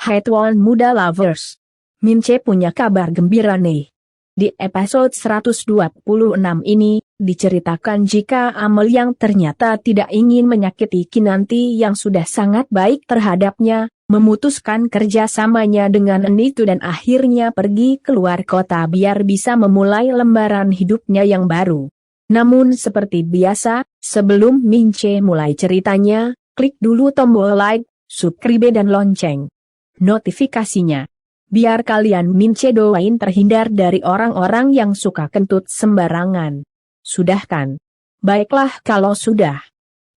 Hai Tuan Muda Lovers. Mince punya kabar gembira nih. Di episode 126 ini, diceritakan jika Amel yang ternyata tidak ingin menyakiti Kinanti yang sudah sangat baik terhadapnya, memutuskan kerjasamanya dengan Enitu dan akhirnya pergi keluar kota biar bisa memulai lembaran hidupnya yang baru. Namun seperti biasa, sebelum Mince mulai ceritanya, klik dulu tombol like, subscribe dan lonceng notifikasinya. Biar kalian Mince doain terhindar dari orang-orang yang suka kentut sembarangan. Sudah kan? Baiklah kalau sudah.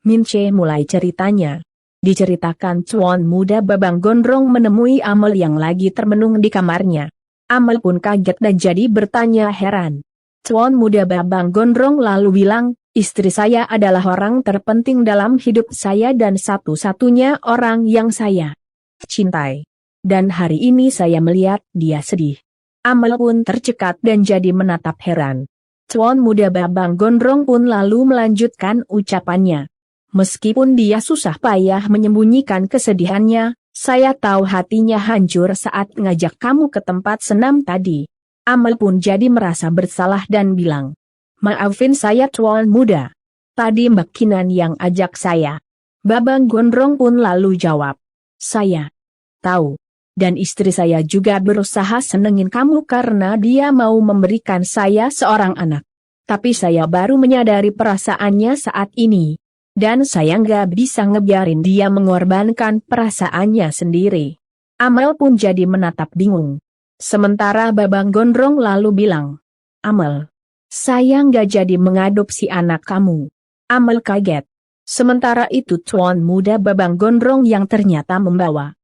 Mince mulai ceritanya. Diceritakan Tuan Muda Babang Gondrong menemui Amel yang lagi termenung di kamarnya. Amel pun kaget dan jadi bertanya heran. Tuan Muda Babang Gondrong lalu bilang, istri saya adalah orang terpenting dalam hidup saya dan satu-satunya orang yang saya cintai. Dan hari ini saya melihat dia sedih. Amel pun tercekat dan jadi menatap heran. Tuan Muda Babang Gondrong pun lalu melanjutkan ucapannya. Meskipun dia susah payah menyembunyikan kesedihannya, saya tahu hatinya hancur saat ngajak kamu ke tempat senam tadi. Amel pun jadi merasa bersalah dan bilang, maafin saya Tuan Muda. Tadi Mbak Kinan yang ajak saya. Babang Gondrong pun lalu jawab, saya tahu. Dan istri saya juga berusaha senengin kamu karena dia mau memberikan saya seorang anak. Tapi saya baru menyadari perasaannya saat ini. Dan saya nggak bisa ngebiarin dia mengorbankan perasaannya sendiri. Amel pun jadi menatap bingung. Sementara Babang Gondrong lalu bilang, Amel, saya nggak jadi mengadopsi anak kamu. Amel kaget. Sementara itu Tuan Muda Babang Gondrong yang ternyata membawa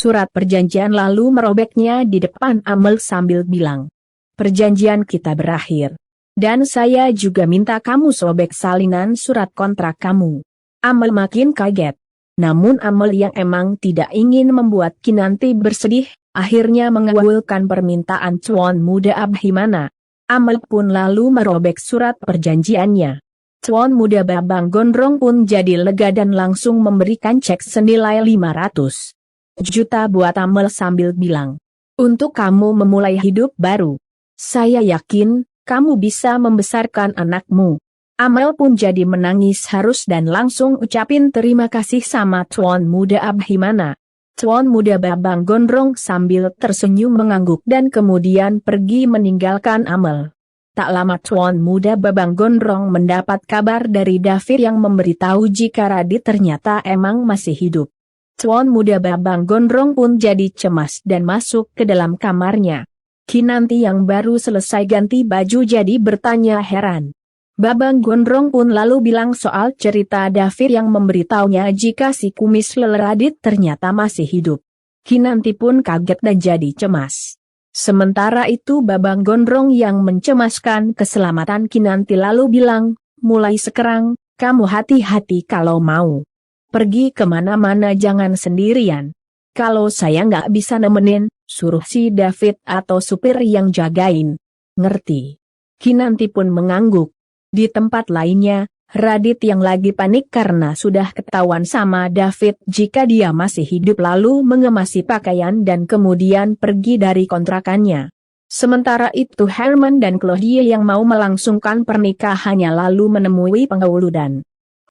surat perjanjian lalu merobeknya di depan Amel sambil bilang, perjanjian kita berakhir. Dan saya juga minta kamu sobek salinan surat kontrak kamu. Amel makin kaget. Namun Amel yang emang tidak ingin membuat Kinanti bersedih, akhirnya mengabulkan permintaan Tuan Muda Abhimana. Amel pun lalu merobek surat perjanjiannya. Tuan Muda Babang Gondrong pun jadi lega dan langsung memberikan cek senilai 500 juta buat Amel sambil bilang, untuk kamu memulai hidup baru. Saya yakin, kamu bisa membesarkan anakmu. Amel pun jadi menangis harus dan langsung ucapin terima kasih sama Tuan Muda Abhimana. Tuan Muda Babang Gondrong sambil tersenyum mengangguk dan kemudian pergi meninggalkan Amel. Tak lama Tuan Muda Babang Gondrong mendapat kabar dari David yang memberitahu jika Radit ternyata emang masih hidup. Tuan Muda Babang Gondrong pun jadi cemas dan masuk ke dalam kamarnya. Kinanti yang baru selesai ganti baju jadi bertanya heran. Babang Gondrong pun lalu bilang soal cerita David yang memberitahunya jika si kumis leler Radit ternyata masih hidup. Kinanti pun kaget dan jadi cemas. Sementara itu Babang Gondrong yang mencemaskan keselamatan Kinanti lalu bilang, mulai sekarang, kamu hati-hati kalau mau pergi kemana-mana jangan sendirian. Kalau saya nggak bisa nemenin, suruh si David atau supir yang jagain. Ngerti? Kinanti pun mengangguk. Di tempat lainnya, Radit yang lagi panik karena sudah ketahuan sama David jika dia masih hidup lalu mengemasi pakaian dan kemudian pergi dari kontrakannya. Sementara itu Herman dan Claudia yang mau melangsungkan pernikahannya lalu menemui penghulu dan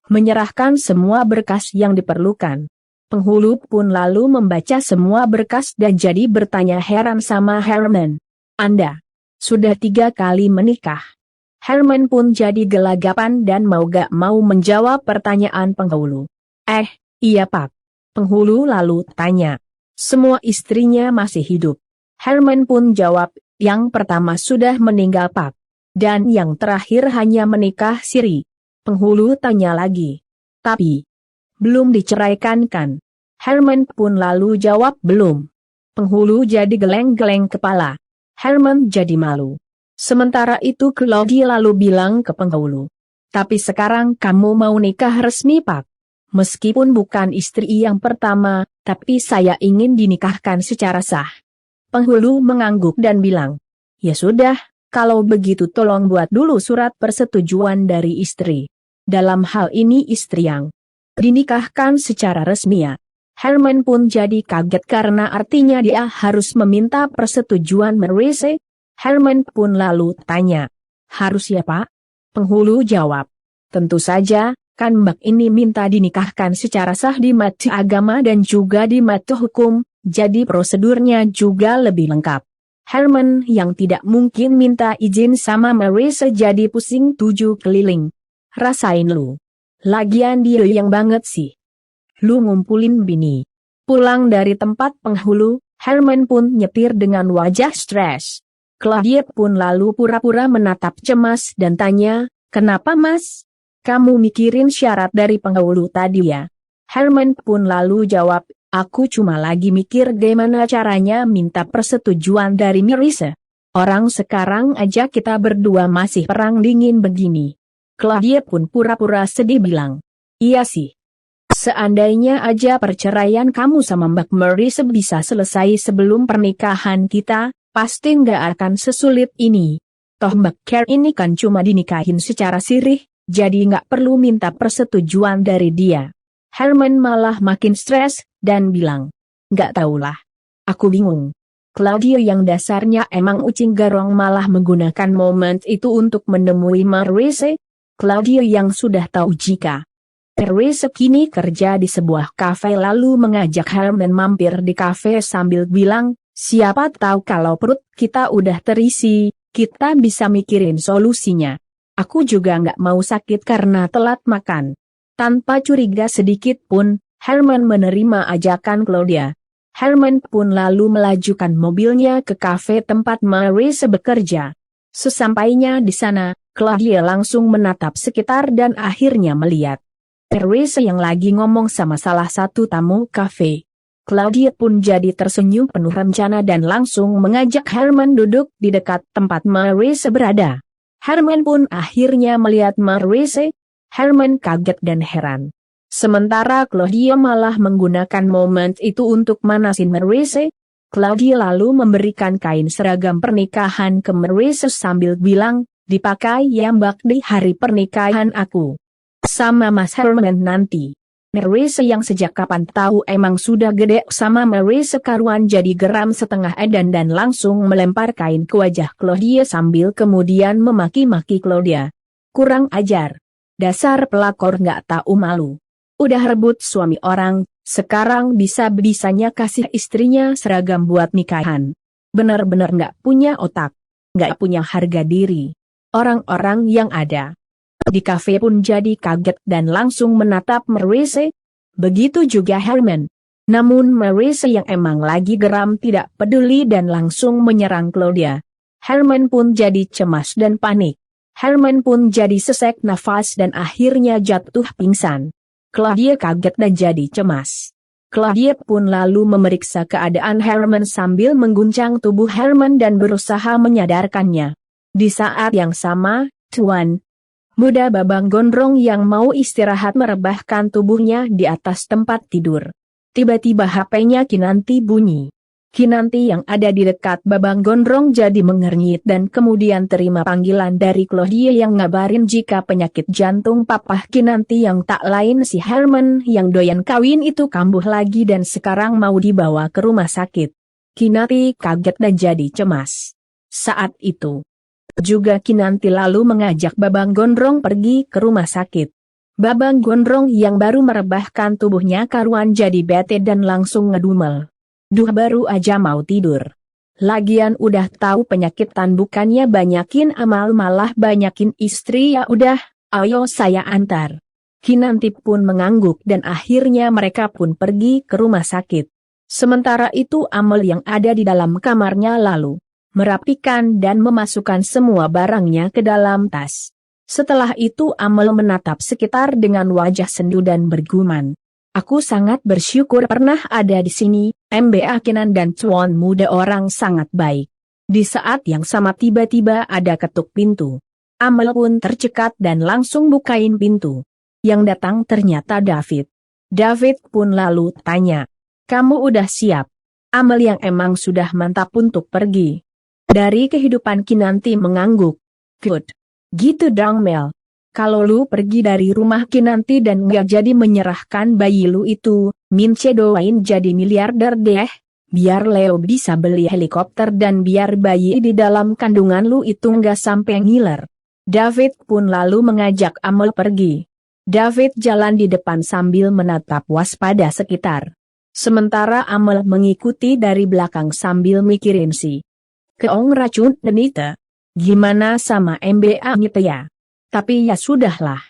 menyerahkan semua berkas yang diperlukan. Penghulu pun lalu membaca semua berkas dan jadi bertanya heran sama Herman. Anda sudah 3 kali menikah? Herman pun jadi gelagapan dan mau gak mau menjawab pertanyaan penghulu. Iya Pak. Penghulu lalu tanya. Semua istrinya masih hidup? Herman pun jawab, yang pertama sudah meninggal Pak. Dan yang terakhir hanya menikah siri. Penghulu tanya lagi. Tapi belum diceraikan kan? Herman pun lalu jawab belum. Penghulu jadi geleng-geleng kepala. Herman jadi malu. Sementara itu Claudia lalu bilang ke penghulu. Tapi sekarang kamu mau nikah resmi Pak? Meskipun bukan istri yang pertama, tapi saya ingin dinikahkan secara sah. Penghulu mengangguk dan bilang. Ya sudah, kalau begitu tolong buat dulu surat persetujuan dari istri. Dalam hal ini istri yang dinikahkan secara resmi ya. Herman pun jadi kaget karena artinya dia harus meminta persetujuan Marise. Herman pun lalu tanya, harus ya Pak? Penghulu jawab, tentu saja, kan Mbak ini minta dinikahkan secara sah di mata agama dan juga di mata hukum, jadi prosedurnya juga lebih lengkap. Herman yang tidak mungkin minta izin sama Marise jadi pusing 7 keliling. Rasain lu. Lagian dia yang banget sih. Lu ngumpulin bini. Pulang dari tempat penghulu, Herman pun nyetir dengan wajah stres. Claudia pun lalu pura-pura menatap cemas dan tanya, kenapa Mas? Kamu mikirin syarat dari penghulu tadi ya? Herman pun lalu jawab, aku cuma lagi mikir gimana caranya minta persetujuan dari Marise. Orang sekarang aja kita berdua masih perang dingin begini. Claudia pun pura-pura sedih bilang, iya sih. Seandainya aja perceraian kamu sama Mbak Marise bisa selesai sebelum pernikahan kita, pasti nggak akan sesulit ini. Toh Mbak Care ini kan cuma dinikahin secara sirih, jadi nggak perlu minta persetujuan dari dia. Herman malah makin stres, dan bilang, nggak tahulah. Aku bingung. Claudia yang dasarnya emang ucing garong malah menggunakan momen itu untuk menemui Marise. Claudia yang sudah tahu jika Marise kini kerja di sebuah kafe lalu mengajak Herman mampir di kafe sambil bilang, siapa tahu kalau perut kita udah terisi, kita bisa mikirin solusinya. Aku juga nggak mau sakit karena telat makan. Tanpa curiga sedikit pun, Herman menerima ajakan Claudia. Herman pun lalu melajukan mobilnya ke kafe tempat Marise bekerja. Sesampainya di sana, Claudia langsung menatap sekitar dan akhirnya melihat Marise yang lagi ngomong sama salah satu tamu kafe. Claudia pun jadi tersenyum penuh rencana dan langsung mengajak Herman duduk di dekat tempat Marise berada. Herman pun akhirnya melihat Marise. Herman kaget dan heran. Sementara Claudia malah menggunakan momen itu untuk manasin Marise. Claudia lalu memberikan kain seragam pernikahan ke Marise sambil bilang, dipakai ya Mbak di hari pernikahan aku sama Mas Herman nanti. Marise yang sejak kapan tahu emang sudah gede sama Marise karuan jadi geram setengah edan dan langsung melempar kain ke wajah Claudia sambil kemudian memaki-maki Claudia. Kurang ajar. Dasar pelakor nggak tahu malu. Udah rebut suami orang, sekarang bisa-bisanya kasih istrinya seragam buat nikahan. Bener-bener nggak punya otak. Nggak punya harga diri. Orang-orang yang ada di kafe pun jadi kaget dan langsung menatap Marise. Begitu juga Herman. Namun Marise yang emang lagi geram tidak peduli dan langsung menyerang Claudia. Herman pun jadi cemas dan panik. Herman pun jadi sesek nafas dan akhirnya jatuh pingsan. Claudia kaget dan jadi cemas. Claudia pun lalu memeriksa keadaan Herman sambil mengguncang tubuh Herman dan berusaha menyadarkannya. Di saat yang sama, Tuan muda Babang Gondrong yang mau istirahat merebahkan tubuhnya di atas tempat tidur. Tiba-tiba HP-nya Kinanti bunyi. Kinanti yang ada di dekat Babang Gondrong jadi mengernyit dan kemudian terima panggilan dari Claudia yang ngabarin jika penyakit jantung Papa Kinanti yang tak lain si Herman yang doyan kawin itu kambuh lagi dan sekarang mau dibawa ke rumah sakit. Kinanti kaget dan jadi cemas. Saat itu juga Kinanti lalu mengajak Babang Gondrong pergi ke rumah sakit. Babang Gondrong yang baru merebahkan tubuhnya karuan jadi bete dan langsung ngedumel. Duh baru aja mau tidur. Lagian udah tahu penyakitan bukannya banyakin amal malah banyakin istri ya udah, ayo saya antar. Kinanti pun mengangguk dan akhirnya mereka pun pergi ke rumah sakit. Sementara itu Amel yang ada di dalam kamarnya lalu merapikan dan memasukkan semua barangnya ke dalam tas. Setelah itu Amel menatap sekitar dengan wajah sendu dan bergumam. Aku sangat bersyukur pernah ada di sini, Mbak Kinan dan Tuan muda orang sangat baik. Di saat yang sama tiba-tiba ada ketuk pintu. Amel pun tercekat dan langsung bukain pintu. Yang datang ternyata David. David pun lalu tanya, kamu udah siap? Amel yang emang sudah mantap untuk pergi dari kehidupan Kinanti mengangguk. Good. Gitu dong Mel. Kalau lu pergi dari rumah Kinanti dan nggak jadi menyerahkan bayi lu itu, Min Ce doain jadi miliarder deh. Biar Leo bisa beli helikopter dan biar bayi di dalam kandungan lu itu nggak sampai ngiler. David pun lalu mengajak Amel pergi. David jalan di depan sambil menatap waspada sekitar. Sementara Amel mengikuti dari belakang sambil mikirin si Keong racun Denita. Gimana sama MBA gitu ya? Tapi ya sudahlah.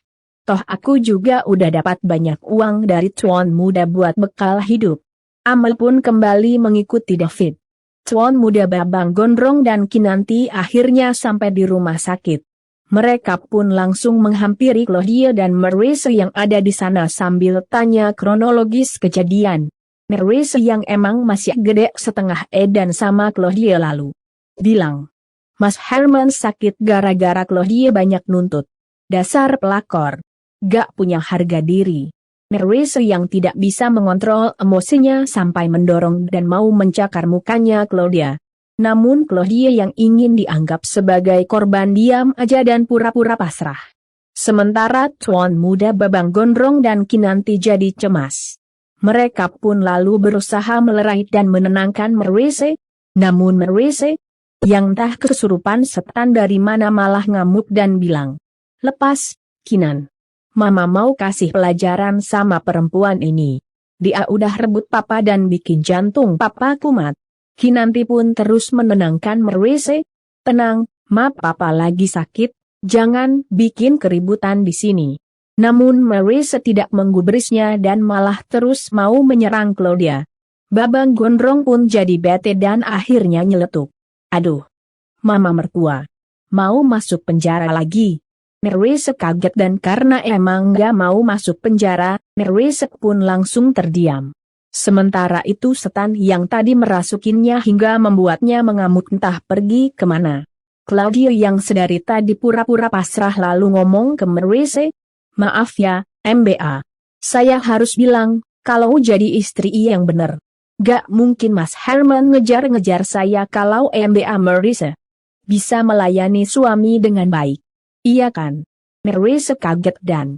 Toh aku juga udah dapat banyak uang dari Tuan Muda buat bekal hidup. Amel pun kembali mengikuti David. Tuan Muda Babang Gondrong dan Kinanti akhirnya sampai di rumah sakit. Mereka pun langsung menghampiri Claudia dan Maurice yang ada di sana sambil tanya kronologis kejadian. Maurice yang emang masih gede setengah edan sama Claudia lalu bilang, Mas Herman sakit gara-gara Claudia banyak nuntut. Dasar pelakor. Gak punya harga diri. Maurice yang tidak bisa mengontrol emosinya sampai mendorong dan mau mencakar mukanya Claudia. Namun Claudia yang ingin dianggap sebagai korban diam aja dan pura-pura pasrah. Sementara Tuan Muda Babang Gondrong dan Kinanti jadi cemas. Mereka pun lalu berusaha melerai dan menenangkan Maurice. Namun Maurice, yang entah kesurupan setan dari mana malah ngamuk dan bilang, "Lepas, Kinan. Mama mau kasih pelajaran sama perempuan ini. Dia udah rebut papa dan bikin jantung papa kumat." Kinanti pun terus menenangkan Maurice. "Tenang, Ma, papa lagi sakit, jangan bikin keributan di sini." Namun Maurice tidak menggubrisnya dan malah terus mau menyerang Claudia. Babang Gondrong pun jadi bete dan akhirnya nyeletuk. "Aduh, Mama mertua. Mau masuk penjara lagi?" Maurice kaget dan karena emang gak mau masuk penjara, Maurice pun langsung terdiam. Sementara itu setan yang tadi merasukinya hingga membuatnya mengamuk entah pergi kemana. Claudia yang sedari tadi pura-pura pasrah lalu ngomong ke Maurice, "Maaf ya, MBA. Saya harus bilang, kalau jadi istri yang bener. Gak mungkin Mas Herman ngejar-ngejar saya kalau MBA Maurice bisa melayani suami dengan baik. Iya kan?" Maurice kaget dan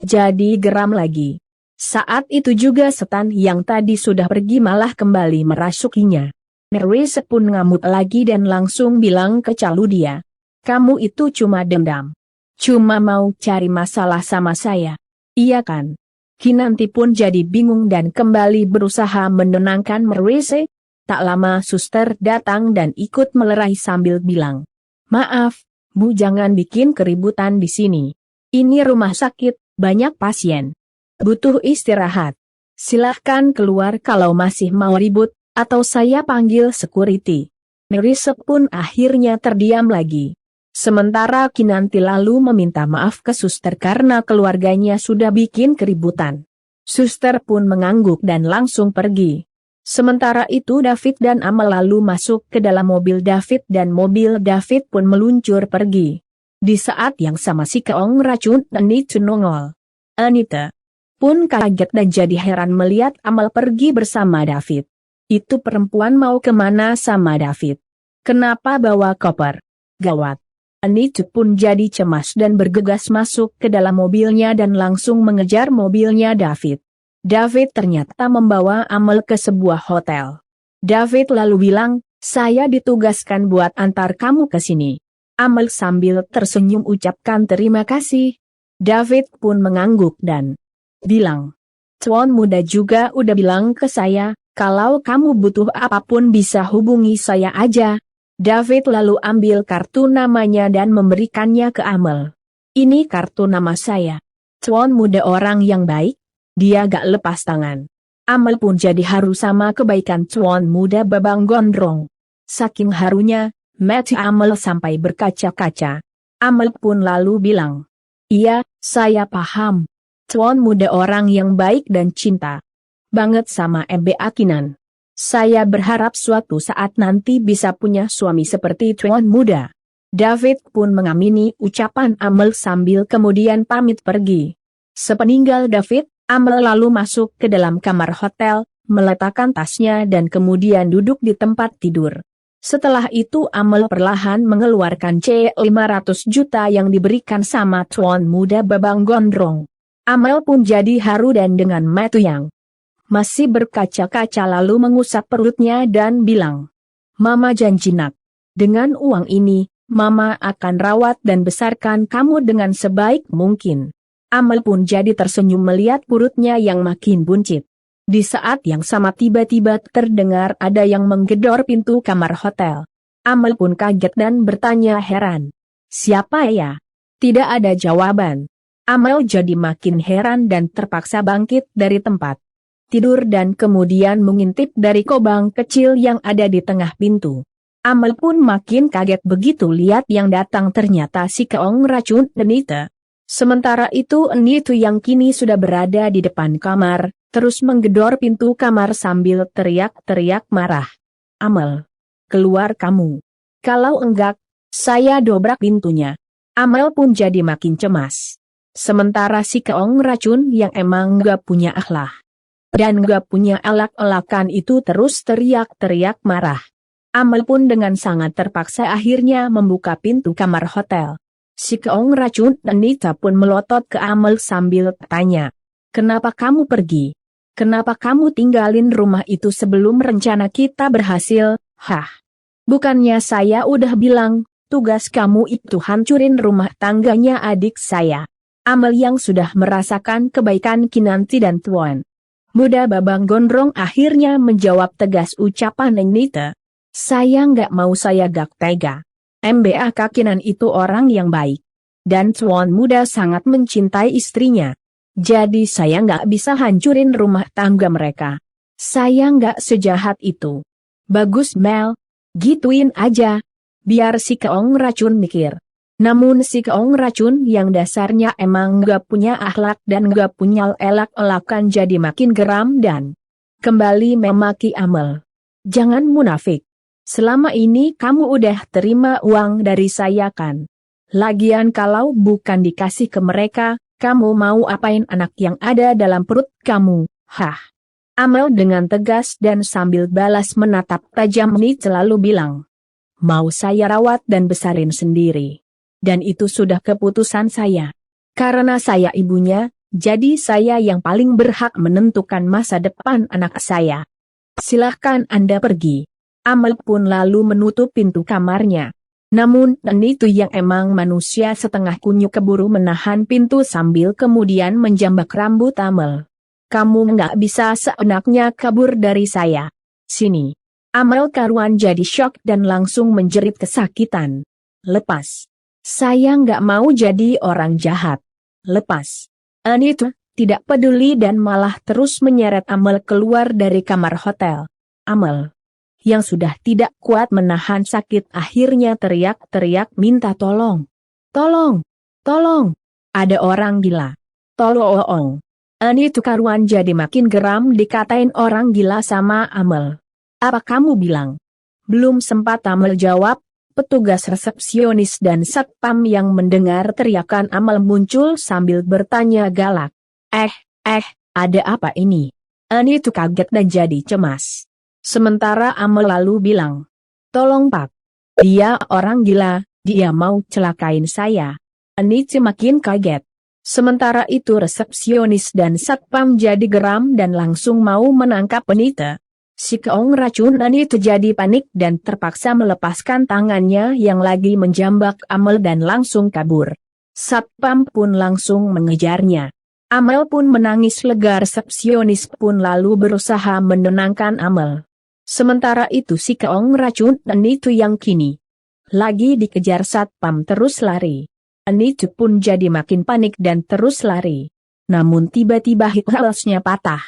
jadi geram lagi. Saat itu juga setan yang tadi sudah pergi malah kembali merasukinya. Maurice pun ngamuk lagi dan langsung bilang ke Claudia, "Kamu itu cuma dendam. Cuma mau cari masalah sama saya. Iya kan?" Kinanti pun jadi bingung dan kembali berusaha menenangkan Maurice. Tak lama suster datang dan ikut melerai sambil bilang, "Maaf, Bu, jangan bikin keributan di sini. Ini rumah sakit, banyak pasien. Butuh istirahat. Silahkan keluar kalau masih mau ribut, atau saya panggil security." Maurice pun akhirnya terdiam lagi. Sementara Kinanti lalu meminta maaf ke suster karena keluarganya sudah bikin keributan. Suster pun mengangguk dan langsung pergi. Sementara itu David dan Amel lalu masuk ke dalam mobil David dan mobil David pun meluncur pergi. Di saat yang sama si Keong racun Anita nongol. Anita pun kaget dan jadi heran melihat Amel pergi bersama David. Itu perempuan mau kemana sama David? Kenapa bawa koper? Gawat. Anita pun jadi cemas dan bergegas masuk ke dalam mobilnya dan langsung mengejar mobilnya David. David ternyata membawa Amel ke sebuah hotel. David lalu bilang, "Saya ditugaskan buat antar kamu ke sini." Amel sambil tersenyum ucapkan terima kasih. David pun mengangguk dan bilang, "Tuan Muda juga udah bilang ke saya, kalau kamu butuh apapun bisa hubungi saya aja." David lalu ambil kartu namanya dan memberikannya ke Amel. "Ini kartu nama saya. Tuan Muda orang yang baik." Dia gak lepas tangan. Amel pun jadi haru sama kebaikan Tuan Muda Babang Gondrong. Saking harunya, mata Amel sampai berkaca-kaca. Amel pun lalu bilang, "Iya, saya paham. Tuan Muda orang yang baik dan cinta banget sama MBA Kinan. Saya berharap suatu saat nanti bisa punya suami seperti Tuan Muda." David pun mengamini ucapan Amel sambil kemudian pamit pergi. Sepeninggal David, Amel lalu masuk ke dalam kamar hotel, meletakkan tasnya dan kemudian duduk di tempat tidur. Setelah itu Amel perlahan mengeluarkan C500 juta yang diberikan sama Tuan Muda Babang Gondrong. Amel pun jadi haru dan dengan mata yang masih berkaca-kaca lalu mengusap perutnya dan bilang, "Mama janji nak, dengan uang ini, Mama akan rawat dan besarkan kamu dengan sebaik mungkin." Amel pun jadi tersenyum melihat perutnya yang makin buncit. Di saat yang sama tiba-tiba terdengar ada yang menggedor pintu kamar hotel. Amel pun kaget dan bertanya heran, "Siapa ya?" Tidak ada jawaban. Amel jadi makin heran dan terpaksa bangkit dari tempat tidur dan kemudian mengintip dari lubang kecil yang ada di tengah pintu. Amel pun makin kaget begitu lihat yang datang ternyata si keong racun Anita. Sementara itu Anita yang kini sudah berada di depan kamar, terus menggedor pintu kamar sambil teriak-teriak marah. "Amel, keluar kamu. Kalau enggak, saya dobrak pintunya." Amel pun jadi makin cemas. Sementara si keong racun yang emang gak punya akhlak dan gak punya elak-elakan itu terus teriak-teriak marah. Amel pun dengan sangat terpaksa akhirnya membuka pintu kamar hotel. Si keong racun Anita pun melotot ke Amel sambil tanya, "Kenapa kamu pergi? Kenapa kamu tinggalin rumah itu sebelum rencana kita berhasil?" "Hah? Bukannya saya udah bilang, tugas kamu itu hancurin rumah tangganya adik saya." Amel yang sudah merasakan kebaikan Kinanti dan Tuan Muda Babang Gondrong akhirnya menjawab tegas ucapan Anita. "Saya nggak mau, saya gak tega. Mbak Kinan itu orang yang baik. Dan Tuan Muda sangat mencintai istrinya. Jadi saya nggak bisa hancurin rumah tangga mereka. Saya nggak sejahat itu." "Bagus Mel, gituin aja. Biar si keong racun mikir." Namun si keong racun yang dasarnya emang gak punya akhlak dan gak punya elak-elakan jadi makin geram dan kembali memaki Amel. "Jangan munafik. Selama ini kamu udah terima uang dari saya kan? Lagian kalau bukan dikasih ke mereka, kamu mau apain anak yang ada dalam perut kamu?" "Hah?" Amel dengan tegas dan sambil balas menatap tajam ini selalu bilang, "Mau saya rawat dan besarin sendiri. Dan itu sudah keputusan saya. Karena saya ibunya, jadi saya yang paling berhak menentukan masa depan anak saya. Silahkan Anda pergi." Amel pun lalu menutup pintu kamarnya. Namun Anita yang emang manusia setengah kunyuk keburu menahan pintu sambil kemudian menjambak rambut Amel. "Kamu nggak bisa seenaknya kabur dari saya. Sini." Amel karuan jadi syok dan langsung menjerit kesakitan. "Lepas. Saya nggak mau jadi orang jahat. Lepas." Anita tidak peduli dan malah terus menyeret Amel keluar dari kamar hotel. Amel yang sudah tidak kuat menahan sakit akhirnya teriak-teriak minta tolong. "Tolong! Tolong! Ada orang gila! Tolong!" Anita karuan jadi makin geram dikatain orang gila sama Amel. "Apa kamu bilang?" Belum sempat Amel jawab, petugas resepsionis dan satpam yang mendengar teriakan Amel muncul sambil bertanya galak. Ada apa ini?" Anita kaget dan jadi cemas. Sementara Amel lalu bilang, "Tolong Pak. Dia orang gila, dia mau celakain saya." Anita makin kaget. Sementara itu resepsionis dan satpam jadi geram dan langsung mau menangkap Anita. Si keong racun Anita jadi panik dan terpaksa melepaskan tangannya yang lagi menjambak Amel dan langsung kabur. Satpam pun langsung mengejarnya. Amel pun menangis lega, resepsionis pun lalu berusaha menenangkan Amel. Sementara itu si keong racun Anita yang kini lagi dikejar satpam terus lari. Anita pun jadi makin panik dan terus lari. Namun tiba-tiba halsnya patah.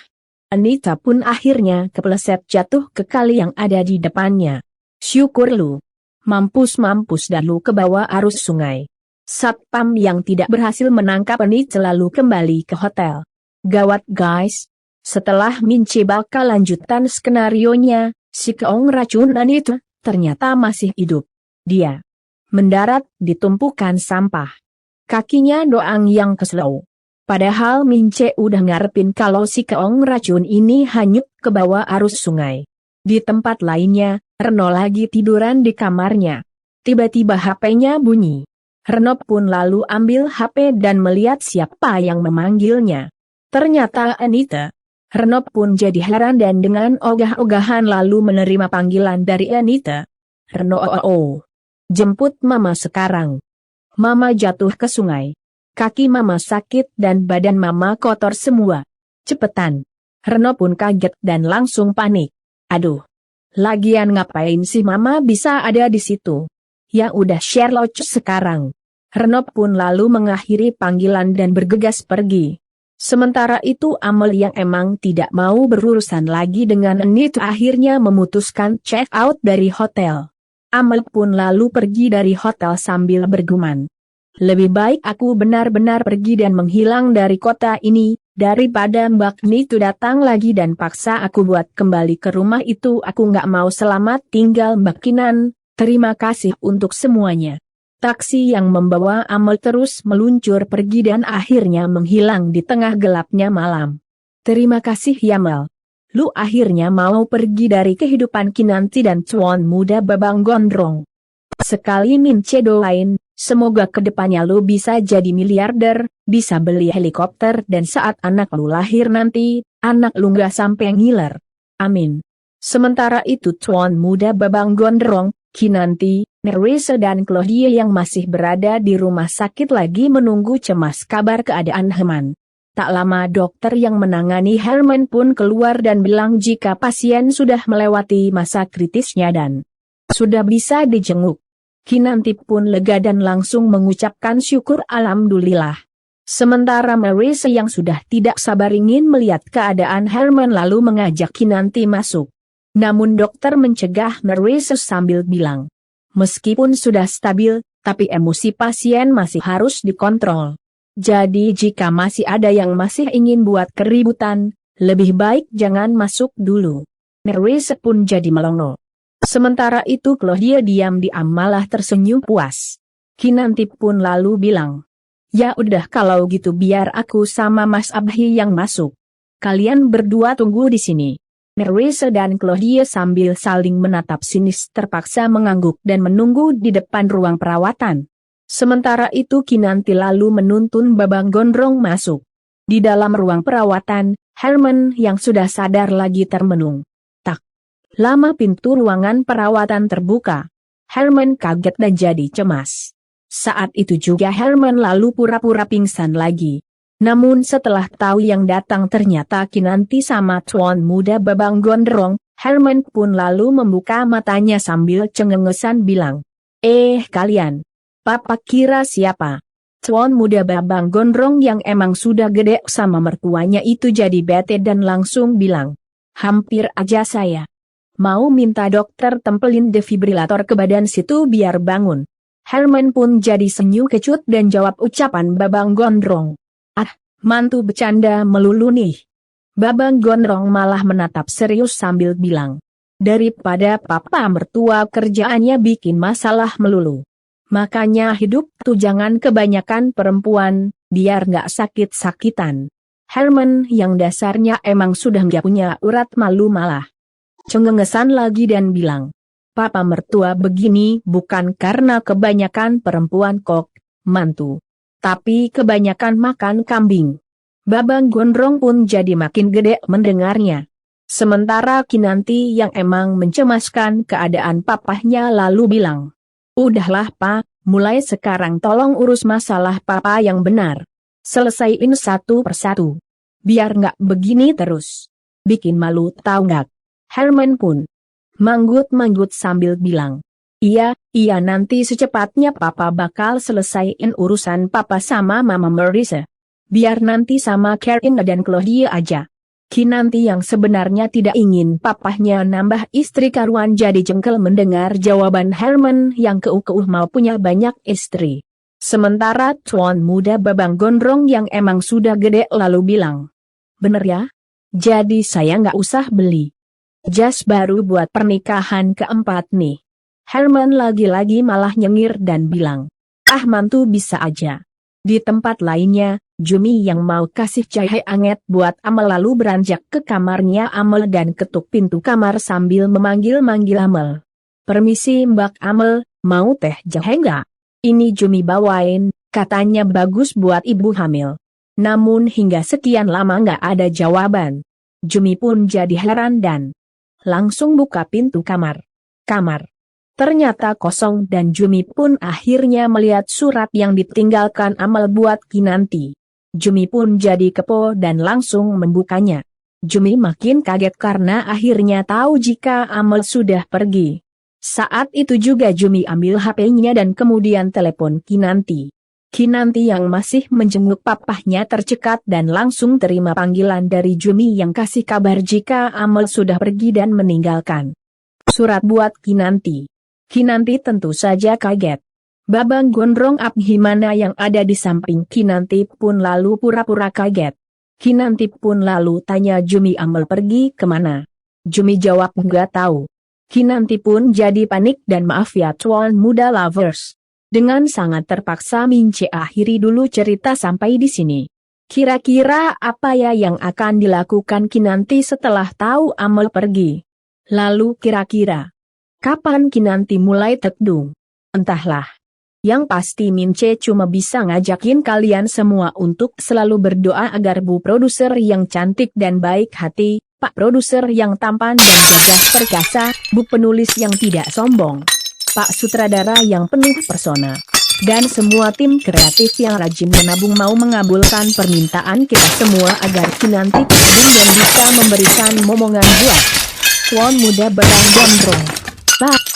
Anita pun akhirnya kepleset jatuh ke kali yang ada di depannya. "Syukur lu. Mampus dan lu ke bawah arus sungai." Satpam yang tidak berhasil menangkap Anita lalu kembali ke hotel. Gawat guys. Setelah Minci bakal lanjutan skenarionya, si keong racun Anita ternyata masih hidup. Dia mendarat di tumpukan sampah. Kakinya doang yang kesel. Padahal Mince udah ngarepin kalau si keong racun ini hanyut ke bawah arus sungai. Di tempat lainnya, Reno lagi tiduran di kamarnya. Tiba-tiba HP-nya bunyi. Reno pun lalu ambil HP dan melihat siapa yang memanggilnya. Ternyata Anita. Reno pun jadi heran dan dengan ogah-ogahan lalu menerima panggilan dari Anita. Reno, jemput Mama sekarang. Mama jatuh ke sungai. Kaki Mama sakit dan badan Mama kotor semua. Cepetan. Reno pun kaget dan langsung panik. Aduh. Lagian ngapain sih Mama bisa ada di situ? Ya udah Sherlock sekarang. Reno pun lalu mengakhiri panggilan dan bergegas pergi. Sementara itu Amel yang emang tidak mau berurusan lagi dengan Anita akhirnya memutuskan check out dari hotel. Amel pun lalu pergi dari hotel sambil bergumam. Lebih baik aku benar-benar pergi dan menghilang dari kota ini, daripada Mbak Nitu datang lagi dan paksa aku buat kembali ke rumah itu. Aku nggak mau. Selamat tinggal Mbak Kinan, terima kasih untuk semuanya. Taksi yang membawa Amel terus meluncur pergi dan akhirnya menghilang di tengah gelapnya malam. Terima kasih ya Mel. Lu akhirnya mau pergi dari kehidupan Kinanti dan tuan muda Babang Gondrong. Sekali Mince doain, semoga kedepannya lu bisa jadi miliarder, bisa beli helikopter dan saat anak lu lahir nanti, anak lu nggak sampai ngiler. Amin. Sementara itu tuan muda Babang Gondrong, Kinanti, Nerissa dan Claudia yang masih berada di rumah sakit lagi menunggu cemas kabar keadaan Herman. Tak lama dokter yang menangani Herman pun keluar dan bilang jika pasien sudah melewati masa kritisnya dan sudah bisa dijenguk. Kinanti pun lega dan langsung mengucapkan syukur alhamdulillah. Sementara Nerissa yang sudah tidak sabar ingin melihat keadaan Herman lalu mengajak Kinanti masuk. Namun dokter mencegah Nerissa sambil bilang, meskipun sudah stabil, tapi emosi pasien masih harus dikontrol. Jadi jika masih ada yang masih ingin buat keributan, lebih baik jangan masuk dulu. Nerissa pun jadi melongo. Sementara itu Claudia diam-diam malah tersenyum puas. Kinanti pun lalu bilang, ya udah kalau gitu biar aku sama Mas Abhi yang masuk. Kalian berdua tunggu di sini. Nerissa dan Claudia sambil saling menatap sinis terpaksa mengangguk dan menunggu di depan ruang perawatan. Sementara itu Kinanti lalu menuntun Babang Gondrong masuk. Di dalam ruang perawatan, Herman yang sudah sadar lagi termenung. Tak lama pintu ruangan perawatan terbuka. Herman kaget dan jadi cemas. Saat itu juga Herman lalu pura-pura pingsan lagi. Namun setelah tahu yang datang ternyata Kinanti sama tuan muda Babang Gondrong, Herman pun lalu membuka matanya sambil cengengesan bilang, kalian, papa kira siapa? Tuan muda Babang Gondrong yang emang sudah gede sama mertuanya itu jadi bete dan langsung bilang, hampir aja saya mau minta dokter tempelin defibrilator ke badan situ biar bangun. Herman pun jadi senyum kecut dan jawab ucapan Babang Gondrong. Mantu bercanda melulu nih. Babang Gondrong malah menatap serius sambil bilang, daripada papa mertua kerjaannya bikin masalah melulu. Makanya hidup tuh jangan kebanyakan perempuan, biar nggak sakit-sakitan. Herman yang dasarnya emang sudah nggak punya urat malu malah cengengesan lagi dan bilang, papa mertua begini bukan karena kebanyakan perempuan kok, mantu. Tapi kebanyakan makan kambing. Babang Gondrong pun jadi makin gede mendengarnya. Sementara Kinanti yang emang mencemaskan keadaan papahnya lalu bilang, udahlah pa, mulai sekarang tolong urus masalah papa yang benar. Selesaiin satu persatu. Biar nggak begini terus. Bikin malu tau nggak? Herman pun manggut-manggut sambil bilang, iya nanti secepatnya papa bakal selesaiin urusan papa sama mama Marissa. Biar nanti sama Karina dan Claudia aja. Kinanti yang sebenarnya tidak ingin papahnya nambah istri karuan jadi jengkel mendengar jawaban Herman yang keuh-keuh mau punya banyak istri. Sementara tuan muda Babang Gondrong yang emang sudah gede lalu bilang, bener ya? Jadi saya nggak usah beli jas baru buat pernikahan keempat nih. Herman lagi-lagi malah nyengir dan bilang, mantu bisa aja. Di tempat lainnya, Jumi yang mau kasih cahaya anget buat Amel lalu beranjak ke kamarnya Amel dan ketuk pintu kamar sambil memanggil-manggil Amel. Permisi Mbak Amel, mau teh jahe nggak? Ini Jumi bawain, katanya bagus buat ibu hamil. Namun hingga sekian lama nggak ada jawaban. Jumi pun jadi heran dan langsung buka pintu kamar. Ternyata kosong dan Jumi pun akhirnya melihat surat yang ditinggalkan Amel buat Kinanti. Jumi pun jadi kepo dan langsung membukanya. Jumi makin kaget karena akhirnya tahu jika Amel sudah pergi. Saat itu juga Jumi ambil HP-nya dan kemudian telepon Kinanti. Kinanti yang masih menjenguk papahnya tercekat dan langsung terima panggilan dari Jumi yang kasih kabar jika Amel sudah pergi dan meninggalkan surat buat Kinanti. Kinanti tentu saja kaget. Babang Gondrong Abhimana yang ada di samping Kinanti pun lalu pura-pura kaget. Kinanti pun lalu tanya Jumi Amel pergi kemana. Jumi jawab nggak tahu. Kinanti pun jadi panik dan maaf ya Tuan Muda Lovers. Dengan sangat terpaksa Mince akhiri dulu cerita sampai di sini. Kira-kira apa ya yang akan dilakukan Kinanti setelah tahu Amel pergi? Lalu kira-kira kapan Kinanti mulai tekdung? Entahlah. Yang pasti Mince cuma bisa ngajakin kalian semua untuk selalu berdoa agar Bu Produser yang cantik dan baik hati, Pak Produser yang tampan dan gagah perkasa, Bu Penulis yang tidak sombong, Pak Sutradara yang penuh persona, dan semua tim kreatif yang rajin menabung mau mengabulkan permintaan kita semua agar Kinanti tekdung dan bisa memberikan momongan buat Tuan Muda Babang Gondrong. Pak.